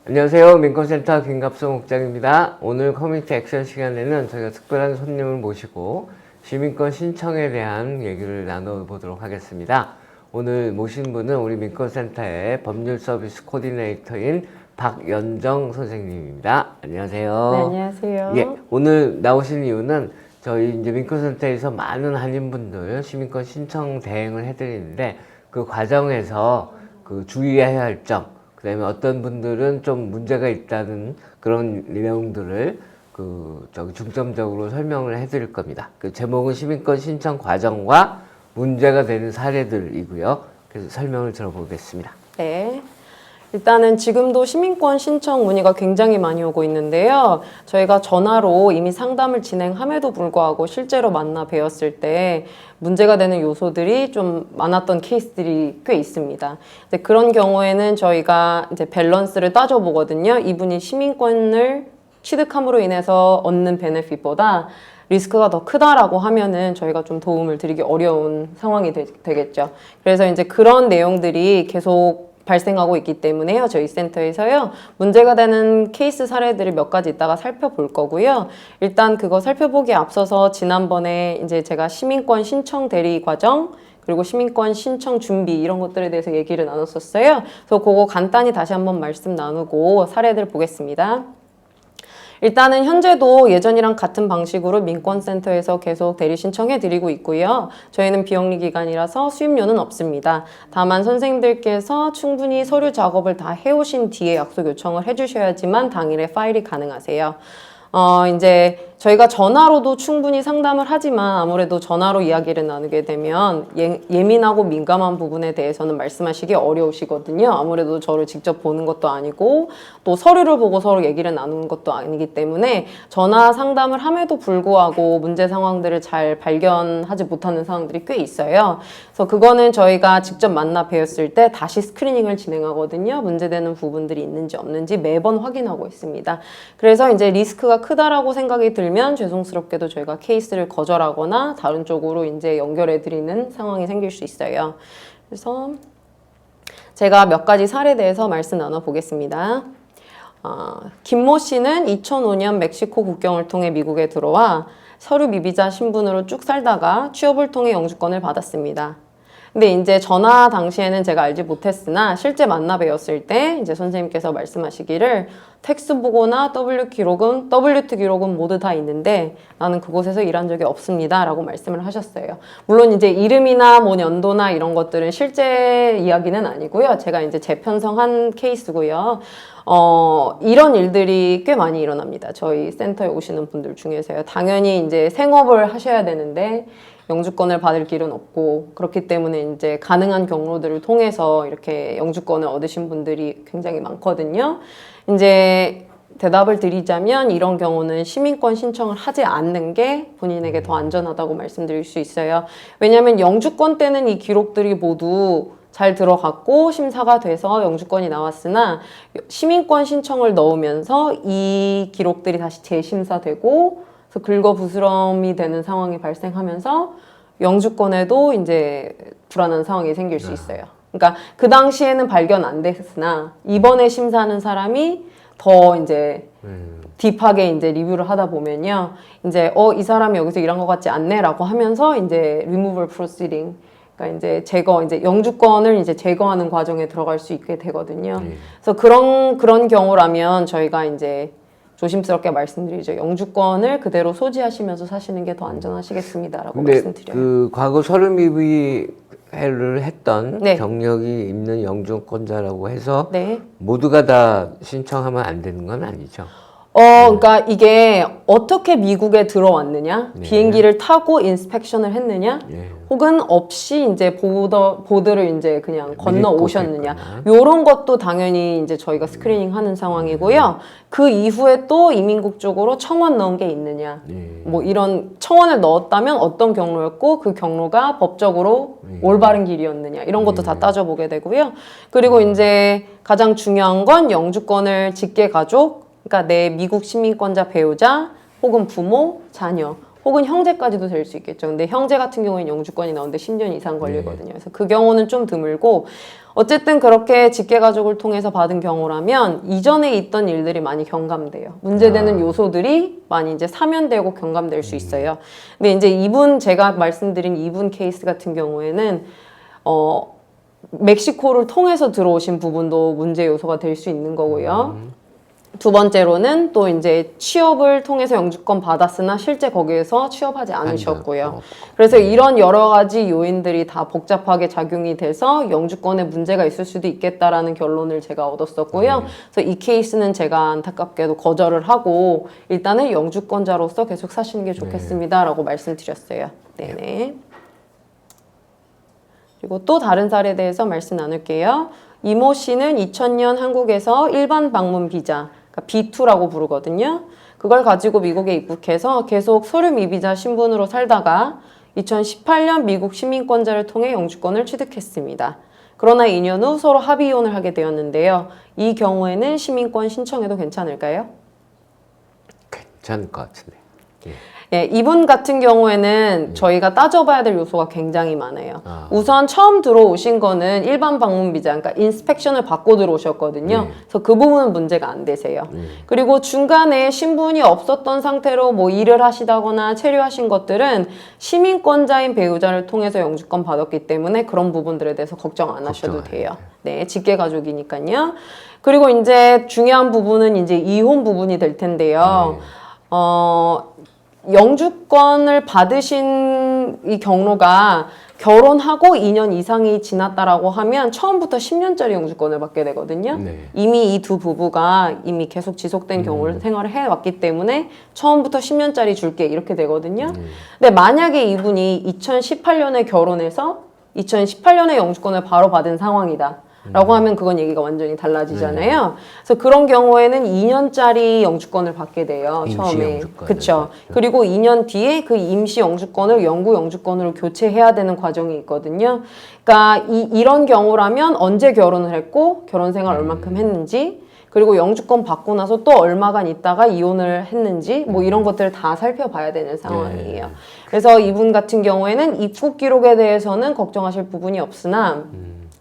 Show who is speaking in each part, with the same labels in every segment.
Speaker 1: 안녕하세요. 민권센터 김갑성 국장입니다. 오늘 커뮤니티 액션 시간에는 저희가 특별한 손님을 모시고 시민권 신청에 대한 얘기를 나눠보도록 하겠습니다. 오늘 모신 분은 우리 민권센터의 법률 서비스 코디네이터인 박연정 선생님입니다. 안녕하세요.
Speaker 2: 네, 안녕하세요.
Speaker 1: 예, 오늘 나오신 이유는 저희 이제 민권센터에서 많은 한인분들 시민권 신청 대행을 해드리는데 그 과정에서 그 주의해야 할 점, 그 다음에 어떤 분들은 좀 문제가 있다는 그런 내용들을 중점적으로 설명을 해드릴 겁니다. 그 제목은 시민권 신청 과정과 문제가 되는 사례들이고요. 그래서 설명을 들어보겠습니다.
Speaker 2: 네. 일단은 지금도 시민권 신청 문의가 굉장히 많이 오고 있는데요. 저희가 전화로 이미 상담을 진행함에도 불구하고 실제로 만나 뵈었을 때 문제가 되는 요소들이 좀 많았던 케이스들이 꽤 있습니다. 그런 경우에는 저희가 이제 밸런스를 따져보거든요. 이분이 시민권을 취득함으로 인해서 얻는 베네핏보다 리스크가 더 크다라고 하면은 저희가 좀 도움을 드리기 어려운 상황이 되겠죠. 그래서 이제 그런 내용들이 계속 발생하고 있기 때문에요. 저희 센터에서요. 문제가 되는 케이스 사례들을 몇 가지 이따가 살펴볼 거고요. 일단 그거 살펴보기에 앞서서 지난번에 이제 제가 시민권 신청 대리 과정 그리고 시민권 신청 준비 이런 것들에 대해서 얘기를 나눴었어요. 그래서 그거 간단히 다시 한번 말씀 나누고 사례들 보겠습니다. 일단은 현재도 예전이랑 같은 방식으로 민권센터에서 계속 대리 신청해 드리고 있고요. 저희는 비영리 기관이라서 수임료는 없습니다. 다만 선생님들께서 충분히 서류 작업을 다 해오신 뒤에 약속 요청을 해주셔야지만 당일에 파일이 가능하세요. 이제 저희가 전화로도 충분히 상담을 하지만 아무래도 전화로 이야기를 나누게 되면 예민하고 민감한 부분에 대해서는 말씀하시기 어려우시거든요. 아무래도 저를 직접 보는 것도 아니고 또 서류를 보고 서로 얘기를 나누는 것도 아니기 때문에 전화 상담을 함에도 불구하고 문제 상황들을 잘 발견하지 못하는 상황들이 꽤 있어요. 그래서 그거는 저희가 직접 만나 뵈었을 때 다시 스크리닝을 진행하거든요. 문제되는 부분들이 있는지 없는지 매번 확인하고 있습니다. 그래서 이제 리스크가 크다라고 생각이 들면 죄송스럽게도 저희가 케이스를 거절하거나 다른 쪽으로 이제 연결해 드리는 상황이 생길 수 있어요. 그래서 제가 몇 가지 사례에 대해서 말씀 나눠 보겠습니다. 김모 씨는 2005년 멕시코 국경을 통해 미국에 들어와 서류 미비자 신분으로 쭉 살다가 취업을 통해 영주권을 받았습니다. 근데 이제 전화 당시에는 제가 알지 못했으나 실제 만나 뵈었을 때 이제 선생님께서 말씀하시기를 텍스 보고나 WT 기록은 모두 다 있는데 나는 그곳에서 일한 적이 없습니다 라고 말씀을 하셨어요. 물론 이제 이름이나 뭐 연도나 이런 것들은 실제 이야기는 아니고요. 제가 이제 재편성한 케이스고요. 이런 일들이 꽤 많이 일어납니다. 저희 센터에 오시는 분들 중에서요. 당연히 이제 생업을 하셔야 되는데 영주권을 받을 길은 없고 그렇기 때문에 이제 가능한 경로들을 통해서 이렇게 영주권을 얻으신 분들이 굉장히 많거든요. 이제 대답을 드리자면 이런 경우는 시민권 신청을 하지 않는 게 본인에게 더 안전하다고 말씀드릴 수 있어요. 왜냐하면 영주권 때는 이 기록들이 모두 잘 들어갔고 심사가 돼서 영주권이 나왔으나 시민권 신청을 넣으면서 이 기록들이 다시 재심사되고 그래서 긁어부스럼이 되는 상황이 발생하면서 영주권에도 이제 불안한 상황이 생길 수 있어요. 그러니까 그 당시에는 발견 안 됐으나 이번에 심사하는 사람이 더 이제 딥하게 이제 리뷰를 하다 보면요. 이제 이 사람이 여기서 일한 것 같지 않네라고 하면서 이제 removal proceeding 그러니까 이제 영주권을 이제 제거하는 과정에 들어갈 수 있게 되거든요. 그래서 그런 경우라면 저희가 이제 조심스럽게 말씀드리죠. 영주권을 그대로 소지하시면서 사시는 게 더 안전하시겠습니다라고 말씀드려요.
Speaker 1: 그 과거 서류 미비를 했던
Speaker 2: 네.
Speaker 1: 경력이 있는 영주권자라고 해서
Speaker 2: 네.
Speaker 1: 모두가 다 신청하면 안 되는 건 아니죠.
Speaker 2: 그러니까 이게 어떻게 미국에 들어왔느냐,
Speaker 1: 네.
Speaker 2: 비행기를 타고 인스펙션을 했느냐,
Speaker 1: 네.
Speaker 2: 혹은 없이 이제 보드를 이제 그냥 건너 오셨느냐,
Speaker 1: 있구나.
Speaker 2: 요런 것도 당연히 이제 저희가 스크리닝 하는 상황이고요. 그 이후에 또 이민국 쪽으로 청원 넣은 게 있느냐, 뭐 이런 청원을 넣었다면 어떤 경로였고 그 경로가 법적으로 올바른 길이었느냐, 이런 것도 다 따져보게 되고요. 그리고 이제 가장 중요한 건 영주권을 직계 가족, 그러니까 내 미국 시민권자 배우자 혹은 부모, 자녀 혹은 형제까지도 될 수 있겠죠. 근데 형제 같은 경우에는 영주권이 나오는데 10년 이상 걸리거든요. 그래서 그 경우는 좀 드물고 어쨌든 그렇게 직계가족을 통해서 받은 경우라면 이전에 있던 일들이 많이 경감돼요. 문제되는 요소들이 많이 이제 사면되고 경감될 수 있어요. 근데 이제 제가 말씀드린 이분 케이스 같은 경우에는 멕시코를 통해서 들어오신 부분도 문제 요소가 될 수 있는 거고요. 두 번째로는 또 이제 취업을 통해서 영주권 받았으나 실제 거기에서 취업하지 않으셨고요. 그래서 이런 여러 가지 요인들이 다 복잡하게 작용이 돼서 영주권에 문제가 있을 수도 있겠다라는 결론을 제가 얻었었고요. 그래서 이 케이스는 제가 안타깝게도 거절을 하고 일단은 영주권자로서 계속 사시는 게 좋겠습니다라고 말씀드렸어요. 네네. 그리고 또 다른 사례에 대해서 말씀 나눌게요. 이모 씨는 2000년 한국에서 일반 방문 비자, 그러니까 B2라고 부르거든요. 그걸 가지고 미국에 입국해서 계속 서류 미비자 신분으로 살다가 2018년 미국 시민권자를 통해 영주권을 취득했습니다. 그러나 2년 후 서로 합의 이혼을 하게 되었는데요. 이 경우에는 시민권 신청해도 괜찮을까요?
Speaker 1: 괜찮을 것 같은데. 예.
Speaker 2: 예, 이분 같은 경우에는 저희가 따져봐야 될 요소가 굉장히 많아요. 우선 처음 들어오신 거는 일반 방문 비자, 그러니까 인스펙션을 받고 들어오셨거든요. 그래서 그 부분은 문제가 안 되세요. 그리고 중간에 신분이 없었던 상태로 뭐 일을 하시다거나 체류하신 것들은 시민권자인 배우자를 통해서 영주권 받았기 때문에 그런 부분들에 대해서 걱정 안 하셔도 돼요. 네, 직계가족이니까요. 그리고 이제 중요한 부분은 이제 이혼 부분이 될 텐데요. 영주권을 받으신 이 경로가 결혼하고 2년 이상이 지났다라고 하면 처음부터 10년짜리 영주권을 받게 되거든요. 네. 이미 이 두 부부가 이미 계속 지속된 경우를 생활을 해왔기 때문에 처음부터 10년짜리 줄게 이렇게 되거든요. 근데 만약에 이분이 2018년에 결혼해서 2018년에 영주권을 바로 받은 상황이다. 라고 하면 그건 얘기가 완전히 달라지잖아요. 그래서 그런 경우에는 2년짜리 영주권을 받게 돼요. 처음에. 그렇죠. 그리고 2년 뒤에 그 임시 영주권을 영구 영주권으로 교체해야 되는 과정이 있거든요. 그러니까 이런 경우라면 언제 결혼을 했고 결혼 생활 얼마큼 했는지 그리고 영주권 받고 나서 또 얼마간 있다가 이혼을 했는지 뭐 이런 것들을 다 살펴봐야 되는 상황이에요. 그래서 이분 같은 경우에는 입국 기록에 대해서는 걱정하실 부분이 없으나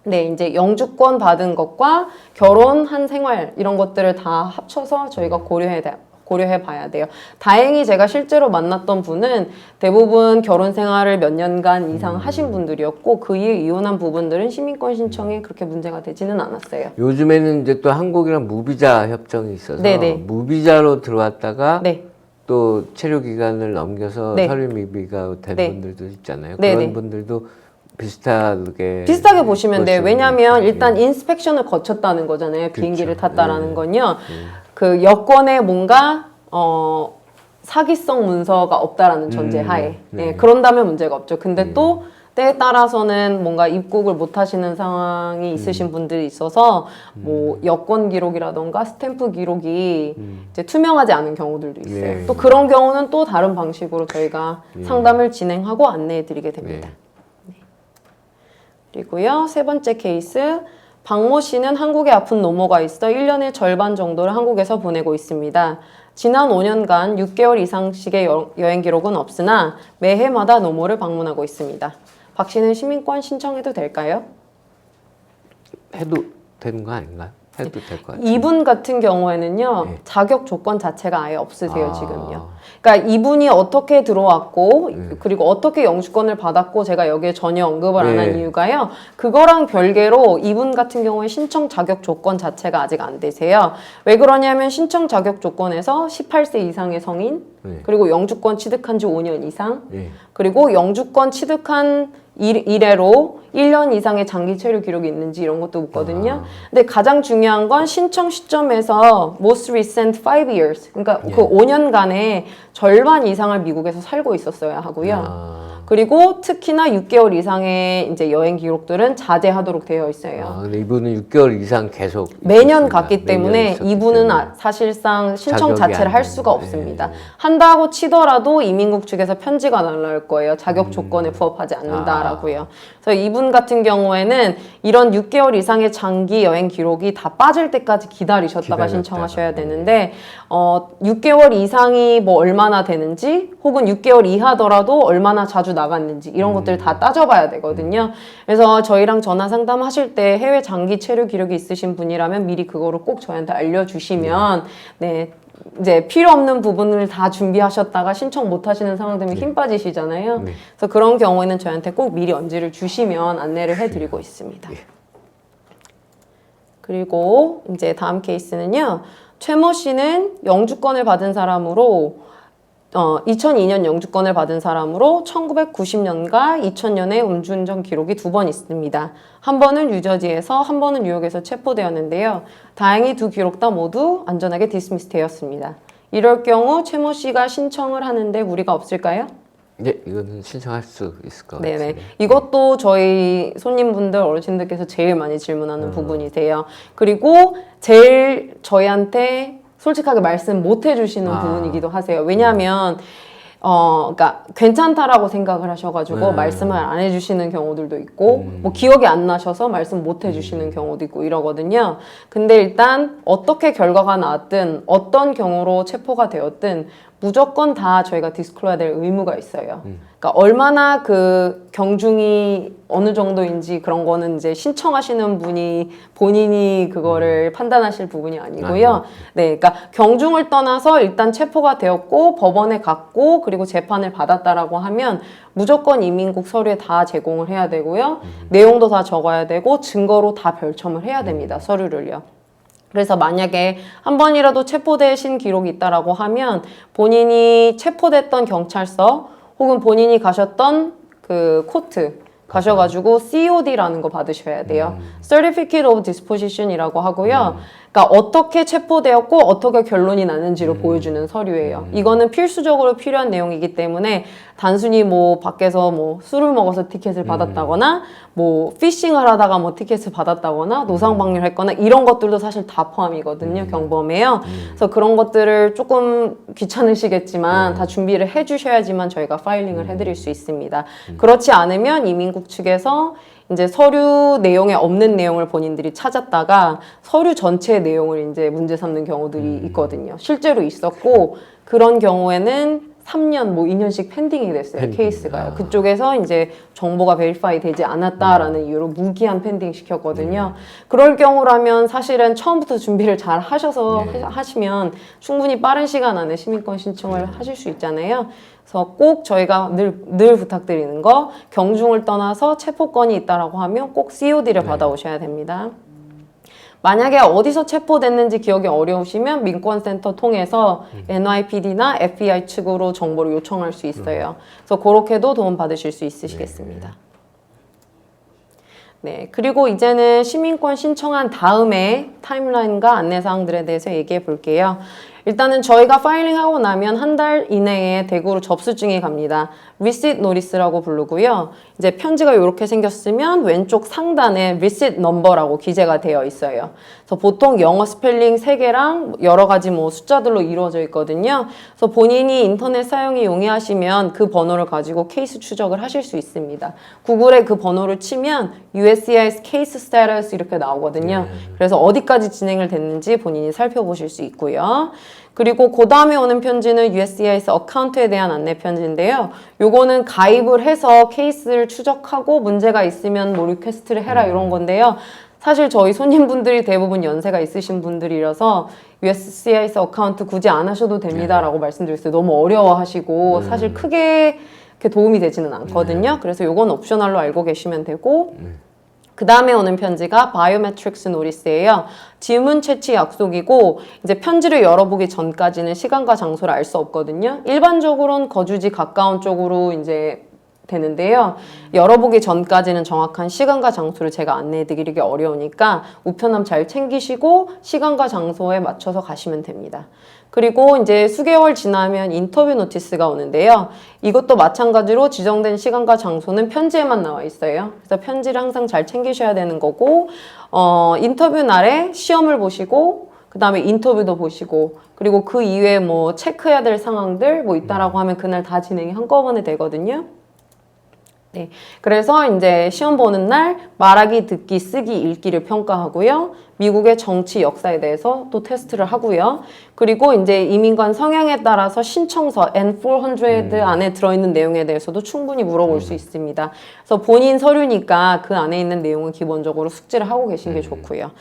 Speaker 2: 네, 이제 영주권 받은 것과 결혼한 생활 이런 것들을 다 합쳐서 저희가 고려해 봐야 돼요. 다행히 제가 실제로 만났던 분은 대부분 결혼 생활을 몇 년간 이상 하신 분들이었고 그 이후에 이혼한 부분들은 시민권 신청에 그렇게 문제가 되지는 않았어요.
Speaker 1: 요즘에는 이제 또 한국이랑 무비자 협정이 있어서
Speaker 2: 네네.
Speaker 1: 무비자로 들어왔다가
Speaker 2: 네.
Speaker 1: 또 체류 기간을 넘겨서
Speaker 2: 네.
Speaker 1: 서류 미비가 된
Speaker 2: 네.
Speaker 1: 분들도 있잖아요.
Speaker 2: 네네.
Speaker 1: 그런 분들도 비슷하게
Speaker 2: 보시면 돼요. 왜냐하면 일단 인스펙션을 거쳤다는 거잖아요. 비행기를 탔다라는 건요. 그 여권에 뭔가 사기성 문서가 없다라는 전제 하에 그런다면 문제가 없죠. 근데 또 때에 따라서는 뭔가 입국을 못 하시는 상황이 있으신 분들이 있어서 뭐 여권 기록이라던가 스탬프 기록이 이제 투명하지 않은 경우들도 있어요. 또 그런 경우는 또 다른 방식으로 저희가 상담을 진행하고 안내해 드리게 됩니다. 그리고요, 세 번째 케이스. 박모 씨는 한국에 아픈 노모가 있어 1년의 절반 정도를 한국에서 보내고 있습니다. 지난 5년간 6개월 이상씩의 여행 기록은 없으나 매해마다 노모를 방문하고 있습니다. 박 씨는 시민권 신청해도 될까요?
Speaker 1: 해도 되는 거 아닌가요? 해도 될 것 같아요.
Speaker 2: 이분 같은 경우에는요, 자격 조건 자체가 아예 없으세요, 지금요. 그러니까 이분이 어떻게 들어왔고, 그리고 어떻게 영주권을 받았고, 제가 여기에 전혀 언급을 안 한 이유가요, 그거랑 별개로 이분 같은 경우에 신청 자격 조건 자체가 아직 안 되세요. 왜 그러냐면 신청 자격 조건에서 18세 이상의 성인, 그리고 영주권 취득한 지 5년 이상, 그리고 영주권 취득한 이래로 1년 이상의 장기 체류 기록이 있는지 이런 것도 묻거든요. 근데 가장 중요한 건 신청 시점에서 most recent 5 years, 그러니까 그 5년간의 절반 이상을 미국에서 살고 있었어야 하고요. 그리고 특히나 6개월 이상의 이제 여행 기록들은 자제하도록 되어 있어요.
Speaker 1: 근데 이분은 6개월 이상 계속
Speaker 2: 매년 갔기 때문에 이분은 사실상 신청 자체를 할 수가 없습니다. 한다고 치더라도 이민국 측에서 편지가 날라올 거예요. 자격 조건에 부합하지 않는다라고요. 그래서 이분 같은 경우에는 이런 6개월 이상의 장기 여행 기록이 다 빠질 때까지 기다리셨다가 신청하셔야 되는데 6개월 이상이 뭐 얼마나 되는지 혹은 6개월 이하더라도 얼마나 자주 나갔는지 이런 것들 다 따져봐야 되거든요. 그래서 저희랑 전화 상담하실 때 해외 장기 체류 기록이 있으신 분이라면 미리 그거를 꼭 저희한테 알려주시면 네. 이제 필요 없는 부분을 다 준비하셨다가 신청 못 하시는 상황 되면 힘 빠지시잖아요. 그래서 그런 경우에는 저희한테 꼭 미리 언지를 주시면 안내를 해드리고 있습니다. 그리고 이제 다음 케이스는요. 최모 씨는 영주권을 받은 사람으로 2002년 영주권을 받은 사람으로 1990년과 2000년에 음주운전 기록이 2번 있습니다. 한 번은 뉴저지에서 한 번은 뉴욕에서 체포되었는데요. 다행히 두 기록 다 모두 안전하게 디스미스 되었습니다. 이럴 경우 최모 씨가 신청을 하는데 무리가 없을까요?
Speaker 1: 네, 이거는 신청할 수 있을 것
Speaker 2: 네네.
Speaker 1: 같습니다.
Speaker 2: 이것도 저희 손님분들, 어르신들께서 제일 많이 질문하는 부분이세요. 그리고 제일 저희한테 솔직하게 말씀 못 해주시는 부분이기도 하세요. 왜냐하면 그러니까 괜찮다라고 생각을 하셔가지고 말씀을 안 해주시는 경우들도 있고 뭐 기억이 안 나셔서 말씀 못 해주시는 경우도 있고 이러거든요. 근데 일단 어떻게 결과가 나왔든 어떤 경우로 체포가 되었든 무조건 다 저희가 디스클로해야 될 의무가 있어요. 그러니까 얼마나 그 경중이 어느 정도인지 그런 거는 이제 신청하시는 분이 본인이 그거를 판단하실 부분이 아니고요. 네, 그러니까 경중을 떠나서 일단 체포가 되었고 법원에 갔고 그리고 재판을 받았다라고 하면 무조건 이민국 서류에 다 제공을 해야 되고요. 내용도 다 적어야 되고 증거로 다 별첨을 해야 됩니다. 서류를요. 그래서 만약에 한 번이라도 체포되신 기록이 있다라고 하면 본인이 체포됐던 경찰서 혹은 본인이 가셨던 그 코트 가셔가지고 COD라는 거 받으셔야 돼요. Certificate of Disposition이라고 하고요. 그러니까 어떻게 체포되었고 어떻게 결론이 나는지를 보여주는 서류예요. 이거는 필수적으로 필요한 내용이기 때문에 단순히 뭐 밖에서 뭐 술을 먹어서 티켓을 받았다거나 뭐 피싱을 하다가 뭐 티켓을 받았다거나 노상방뇨를 했거나 이런 것들도 사실 다 포함이거든요. 경범해요. 그래서 그런 것들을 조금 귀찮으시겠지만 다 준비를 해주셔야지만 저희가 파일링을 해드릴 수 있습니다. 그렇지 않으면 이민국 측에서 이제 서류 내용에 없는 내용을 본인들이 찾았다가 서류 전체 내용을 이제 문제 삼는 경우들이 있거든요. 실제로 있었고 그런 경우에는 3년, 뭐 2년씩 펜딩이 됐어요. 케이스가요. 그쪽에서 이제 정보가 베리파이 되지 않았다라는 이유로 무기한 펜딩 시켰거든요. 그럴 경우라면 사실은 처음부터 준비를 잘 하셔서 하시면 충분히 빠른 시간 안에 시민권 신청을 하실 수 있잖아요. 그래서 꼭 저희가 늘 부탁드리는 거 경중을 떠나서 체포권이 있다라고 하면 꼭 COD를 받아오셔야 됩니다. 만약에 어디서 체포됐는지 기억이 어려우시면 민권센터 통해서 NYPD나 FBI 측으로 정보를 요청할 수 있어요. 그래서 그렇게도 도움 받으실 수 있으시겠습니다. 네, 그리고 이제는 시민권 신청한 다음에 타임라인과 안내사항들에 대해서 얘기해 볼게요. 일단은 저희가 파일링하고 나면 한 달 이내에 대구로 접수증이 갑니다. Receipt Notice라고 부르고요. 이제 편지가 이렇게 생겼으면 왼쪽 상단에 Receipt Number라고 기재가 되어 있어요. 그래서 보통 영어 스펠링 3개랑 여러 가지 뭐 숫자들로 이루어져 있거든요. 그래서 본인이 인터넷 사용이 용이하시면 그 번호를 가지고 케이스 추적을 하실 수 있습니다. 구글에 그 번호를 치면 USCIS Case Status 이렇게 나오거든요. 그래서 어디까지 진행을 됐는지 본인이 살펴보실 수 있고요. 그리고 그 다음에 오는 편지는 USCIS 어카운트에 대한 안내 편지인데요. 요거는 가입을 해서 케이스를 추적하고 문제가 있으면 뭐 리퀘스트를 해라 이런 건데요. 사실 저희 손님분들이 대부분 연세가 있으신 분들이라서 USCIS 어카운트 굳이 안 하셔도 됩니다라고 말씀드렸어요. 너무 어려워하시고 사실 크게 이렇게 도움이 되지는 않거든요. 그래서 요건 옵셔널로 알고 계시면 되고 그 다음에 오는 편지가 바이오메트릭스 노리스예요. 지문 채취 약속이고 이제 편지를 열어보기 전까지는 시간과 장소를 알 수 없거든요. 일반적으로는 거주지 가까운 쪽으로 이제 되는데요. 열어보기 전까지는 정확한 시간과 장소를 제가 안내해드리기 어려우니까 우편함 잘 챙기시고 시간과 장소에 맞춰서 가시면 됩니다. 그리고 이제 수개월 지나면 인터뷰 노티스가 오는데요. 이것도 마찬가지로 지정된 시간과 장소는 편지에만 나와 있어요. 그래서 편지를 항상 잘 챙기셔야 되는 거고 인터뷰 날에 시험을 보시고 그 다음에 인터뷰도 보시고 그리고 그 이외에 뭐 체크해야 될 상황들 뭐 있다라고 하면 그날 다 진행이 한꺼번에 되거든요. 네. 그래서 이제 시험 보는 날 말하기, 듣기, 쓰기, 읽기를 평가하고요. 미국의 정치 역사에 대해서 또 테스트를 하고요. 그리고 이제 이민관 성향에 따라서 신청서 N400 안에 들어있는 내용에 대해서도 충분히 물어볼 수 있습니다. 그래서 본인 서류니까 그 안에 있는 내용은 기본적으로 숙지를 하고 계신 게 좋고요.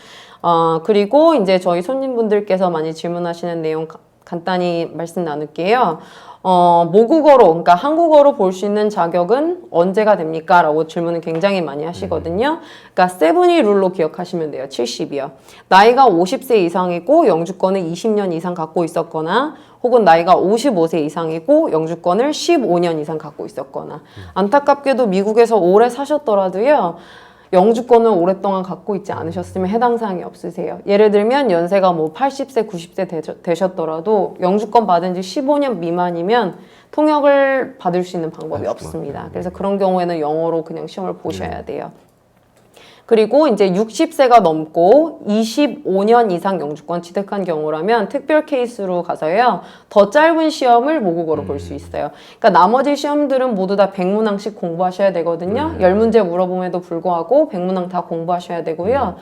Speaker 2: 그리고 이제 저희 손님분들께서 많이 질문하시는 내용 간단히 말씀 나눌게요. 모국어로, 그러니까 한국어로 볼 수 있는 자격은 언제가 됩니까? 라고 질문을 굉장히 많이 하시거든요. 그러니까 세븐이 룰로 기억하시면 돼요. 70이요. 나이가 50세 이상이고 영주권을 20년 이상 갖고 있었거나 혹은 나이가 55세 이상이고 영주권을 15년 이상 갖고 있었거나 안타깝게도 미국에서 오래 사셨더라도요. 영주권을 오랫동안 갖고 있지 않으셨으면 해당 사항이 없으세요. 예를 들면 연세가 뭐 80세, 90세 되셨더라도 영주권 받은 지 15년 미만이면 통역을 받을 수 있는 방법이 없습니다. 그래서 그런 경우에는 영어로 그냥 시험을 보셔야 돼요. 그리고 이제 60세가 넘고 25년 이상 영주권 취득한 경우라면 특별 케이스로 가서요. 더 짧은 시험을 모국어로 볼 수 있어요. 그러니까 나머지 시험들은 모두 다 100문항씩 공부하셔야 되거든요. 10문제 물어봄에도 불구하고 100문항 다 공부하셔야 되고요.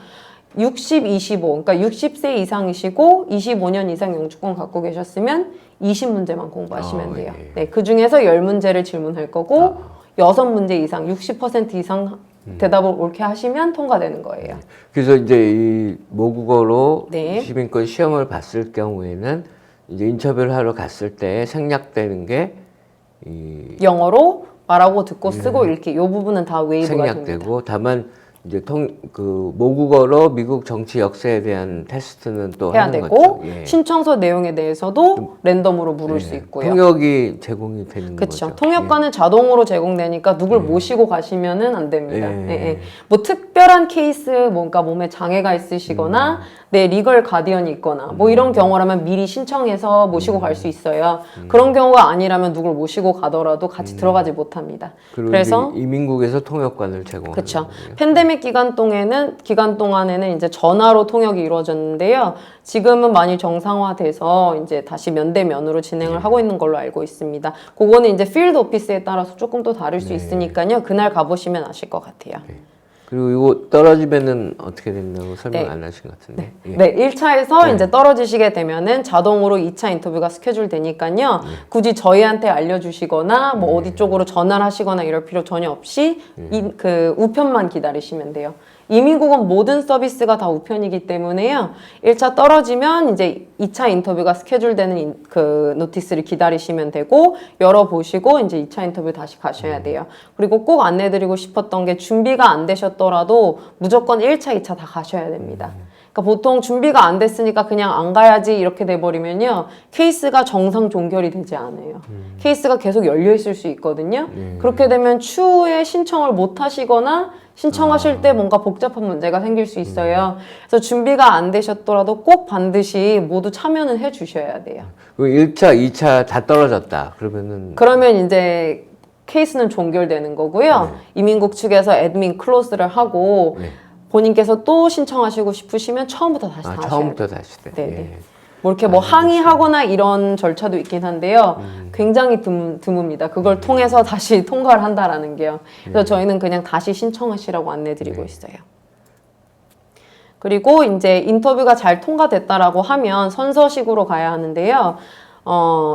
Speaker 2: 60, 25, 그러니까 60세 이상이시고 25년 이상 영주권 갖고 계셨으면 20문제만 공부하시면 돼요. 네, 그 중에서 10문제를 질문할 거고 6문제 이상, 60% 이상 대답을 옳게 하시면 통과되는 거예요.
Speaker 1: 그래서 이제 이 모국어로
Speaker 2: 네.
Speaker 1: 시민권 시험을 봤을 경우에는 이제 인터뷰를 하러 갔을 때 생략되는 게 이
Speaker 2: 영어로 말하고 듣고 쓰고 읽기 이 부분은 다 웨이브가 됩니다.
Speaker 1: 생략되고 다만 이제 그 모국어로 미국 정치 역사에 대한 테스트는 또
Speaker 2: 해야
Speaker 1: 하는
Speaker 2: 되고
Speaker 1: 거죠. 예.
Speaker 2: 신청서 내용에 대해서도 랜덤으로 물을 수 있고요.
Speaker 1: 통역이 제공이 되는
Speaker 2: 그렇죠.
Speaker 1: 거죠.
Speaker 2: 통역관은 자동으로 제공되니까 누굴 모시고 가시면은 안 됩니다.
Speaker 1: 예.
Speaker 2: 예, 예. 뭐 특별한 케이스, 뭔가 몸에 장애가 있으시거나 내 리걸 가디언이 있거나 뭐 이런 경우라면 미리 신청해서 모시고 갈 수 있어요. 그런 경우가 아니라면 누굴 모시고 가더라도 같이 들어가지 못합니다.
Speaker 1: 그리고
Speaker 2: 그래서
Speaker 1: 이제 이민국에서 통역관을 제공하는
Speaker 2: 그렇죠.
Speaker 1: 거예요.
Speaker 2: 팬데믹 기간 동안에는 이제 전화로 통역이 이루어졌는데요. 지금은 많이 정상화돼서 이제 다시 면대면으로 진행을 하고 있는 걸로 알고 있습니다. 그거는 이제 필드 오피스에 따라서 조금 또 다를 수 있으니까요. 그날 가보시면 아실 것 같아요.
Speaker 1: 그리고 이거 떨어지면은 어떻게 된다고 설명
Speaker 2: 네.
Speaker 1: 안 하신 것 같은데. 예.
Speaker 2: 네, 1차에서 이제 떨어지시게 되면은 자동으로 2차 인터뷰가 스케줄 되니까요. 굳이 저희한테 알려주시거나 뭐 어디 쪽으로 전화를 하시거나 이럴 필요 전혀 없이 그 우편만 기다리시면 돼요. 이민국은 모든 서비스가 다 우편이기 때문에요. 1차 떨어지면 이제 2차 인터뷰가 스케줄되는 그 노티스를 기다리시면 되고 열어보시고 이제 2차 인터뷰 다시 가셔야 돼요. 그리고 꼭 안내드리고 싶었던 게 준비가 안 되셨더라도 무조건 1차, 2차 다 가셔야 됩니다. 그러니까 보통 준비가 안 됐으니까 그냥 안 가야지 이렇게 돼버리면요. 케이스가 정상 종결이 되지 않아요. 케이스가 계속 열려 있을 수 있거든요. 그렇게 되면 추후에 신청을 못 하시거나 신청하실 때 뭔가 복잡한 문제가 생길 수 있어요. 그래서 준비가 안 되셨더라도 꼭 반드시 모두 참여는 해 주셔야 돼요.
Speaker 1: 그럼 1차, 2차 다 떨어졌다.
Speaker 2: 그러면 이제 케이스는 종결되는 거고요. 이민국 측에서 애드민 클로즈를 하고 본인께서 또 신청하시고 싶으시면 처음부터 다시 하셔야 돼요.
Speaker 1: 처음부터 다시 돼.
Speaker 2: 네네.
Speaker 1: 예.
Speaker 2: 뭐 이렇게 뭐 항의하거나 이런 절차도 있긴 한데요. 굉장히 드뭅니다. 그걸 통해서 다시 통과를 한다라는 게요. 그래서 저희는 그냥 다시 신청하시라고 안내드리고 있어요. 그리고 이제 인터뷰가 잘 통과됐다라고 하면 선서식으로 가야 하는데요.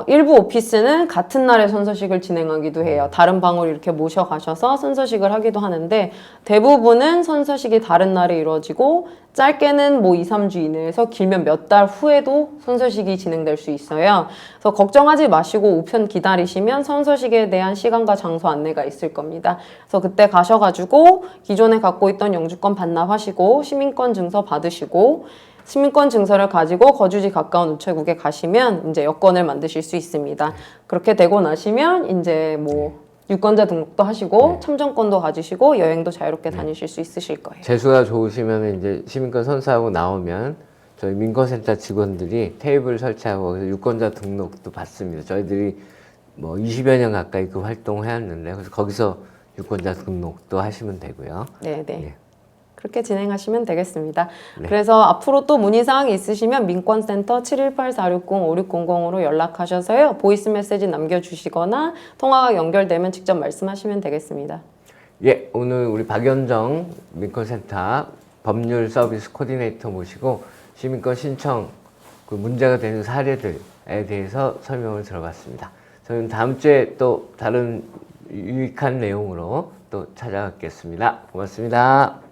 Speaker 2: 일부 오피스는 같은 날에 선서식을 진행하기도 해요. 다른 방으로 이렇게 모셔가셔서 선서식을 하기도 하는데 대부분은 선서식이 다른 날에 이루어지고 짧게는 뭐 2, 3주 이내에서 길면 몇 달 후에도 선서식이 진행될 수 있어요. 그래서 걱정하지 마시고 우편 기다리시면 선서식에 대한 시간과 장소 안내가 있을 겁니다. 그래서 그때 가셔가지고 기존에 갖고 있던 영주권 반납하시고 시민권 증서 받으시고 시민권 증서를 가지고 거주지 가까운 우체국에 가시면 이제 여권을 만드실 수 있습니다. 그렇게 되고 나시면 이제 뭐 유권자 등록도 하시고 참정권도 가지시고 여행도 자유롭게 다니실 수 있으실 거예요.
Speaker 1: 재수가 좋으시면 이제 시민권 선사하고 나오면 저희 민권센터 직원들이 테이블 설치하고 그래서 유권자 등록도 받습니다. 저희들이 뭐 20여 년 가까이 그 활동을 해왔는데 그래서 거기서 유권자 등록도 하시면 되고요.
Speaker 2: 네, 네.
Speaker 1: 예.
Speaker 2: 그렇게 진행하시면 되겠습니다. 그래서 앞으로 또 문의사항이 있으시면 민권센터 718-460-5600으로 연락하셔서요. 보이스 메시지 남겨주시거나 통화가 연결되면 직접 말씀하시면 되겠습니다.
Speaker 1: 예, 오늘 우리 박연정 민권센터 법률 서비스 코디네이터 모시고 시민권 신청 그 문제가 되는 사례들에 대해서 설명을 들어봤습니다. 저희는 다음 주에 또 다른 유익한 내용으로 또 찾아뵙겠습니다. 고맙습니다.